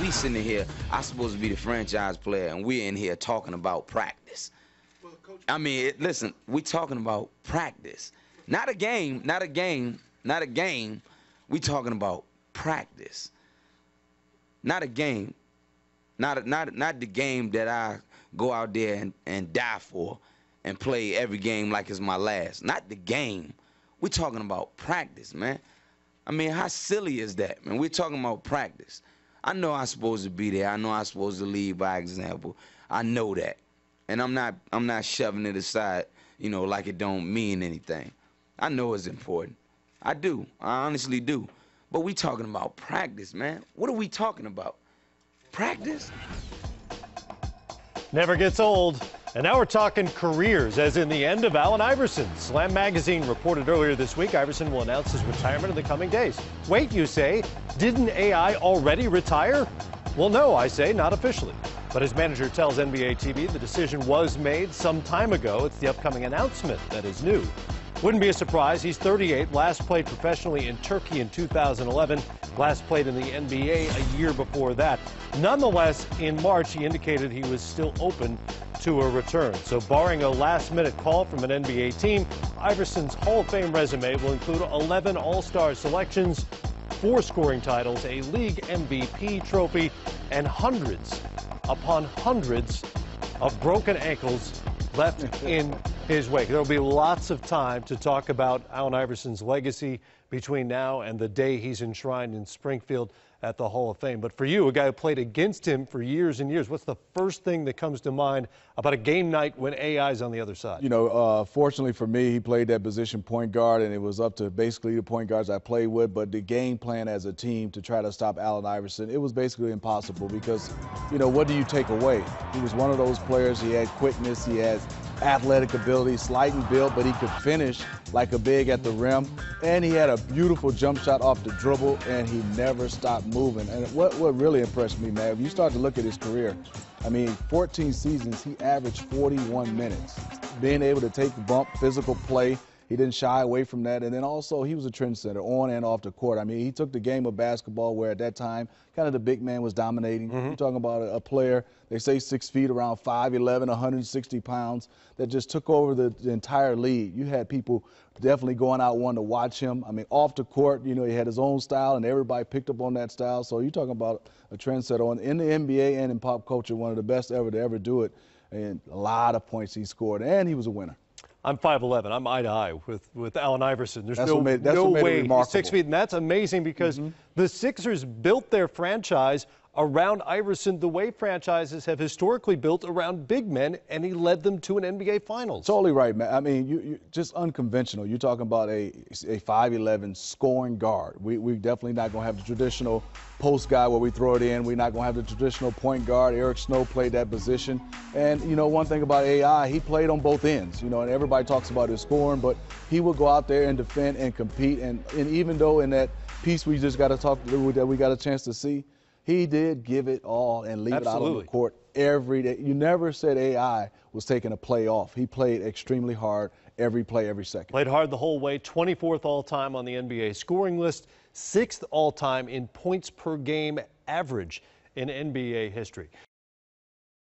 We sitting here, I'm supposed to be the franchise player, and we're in here talking about practice. I mean, listen, we talking about practice. Not a game, not a game, not a game. We talking about practice. Not a game. Not the game that I go out there and die for and play every game like it's my last. Not the game. We're talking about practice, man. I mean, how silly is that, man? We're talking about practice. I know I'm supposed to be there. I know I'm supposed to lead by example. I know that. And I'm not shoving it aside, you know, like it don't mean anything. I know it's important. I do. I honestly do. But we talking about practice, man. What are we talking about? Practice? Never gets old. And now we're talking careers, as in the end of Allen Iverson. Slam Magazine reported earlier this week Iverson will announce his retirement in the coming days. Wait, you say, didn't AI already retire? Well, no, I say, not officially. But his manager tells NBA TV the decision was made some time ago. It's the upcoming announcement that is new. Wouldn't be a surprise. He's 38, last played professionally in Turkey in 2011, last played in the NBA a year before that. Nonetheless, in March, he indicated he was still open to a return. So barring a last-minute call from an NBA team, Iverson's Hall of Fame resume will include 11 All-Star selections, 4 scoring titles, a league MVP trophy, and hundreds upon hundreds of broken ankles left in his wake. There will be lots of time to talk about Allen Iverson's legacy between now and the day he's enshrined in Springfield at the Hall of Fame. But for you, a guy who played against him for years and years, what's the first thing that comes to mind about a game night when AI's on the other side? You know, fortunately for me, he played that position point guard, and it was up to basically the point guards I played with. But the game plan as a team to try to stop Allen Iverson, it was basically impossible because, you know, what do you take away? He was one of those players. He had quickness, he had athletic ability, slight in build, but he could finish like a big at the rim. And he had a beautiful jump shot off the dribble, and he never stopped moving. And what really impressed me, man, if you start to look at his career, I mean, 14 seasons, he averaged 41 minutes. Being able to take the bump, physical play, he didn't shy away from that. And then also, he was a trendsetter on and off the court. I mean, he took the game of basketball where at that time, kind of the big man was dominating. You're talking about a player, they say 6 feet, around 5'11", 160 pounds, that just took over the entire league. You had people definitely going out wanting to watch him. I mean, off the court, you know, he had his own style, and everybody picked up on that style. So you're talking about a trendsetter in the NBA and in pop culture, one of the best ever to ever do it. And a lot of points he scored, and he was a winner. I'm 5'11". I'm eye to eye with Allen Iverson. There's no what way he's 6 feet, and that's amazing because the Sixers built their franchise around Iverson the way franchises have historically built around big men, and he led them to an NBA Finals. Totally right, man. I mean, you just unconventional. You're talking about a 5'11" scoring guard. We definitely not going to have the traditional post guy where we throw it in. We're not going to have the traditional point guard. Eric Snow played that position. And, you know, one thing about AI, he played on both ends, you know, and everybody talks about his scoring, but he would go out there and defend and compete. And even though in that piece we just got to talk that we got a chance to see, he did give it all and leave it out on the court every day. You never said AI was taking a play off. He played extremely hard every play, every second. Played hard the whole way, 24th all-time on the NBA scoring list, 6th all-time in points per game average in NBA history.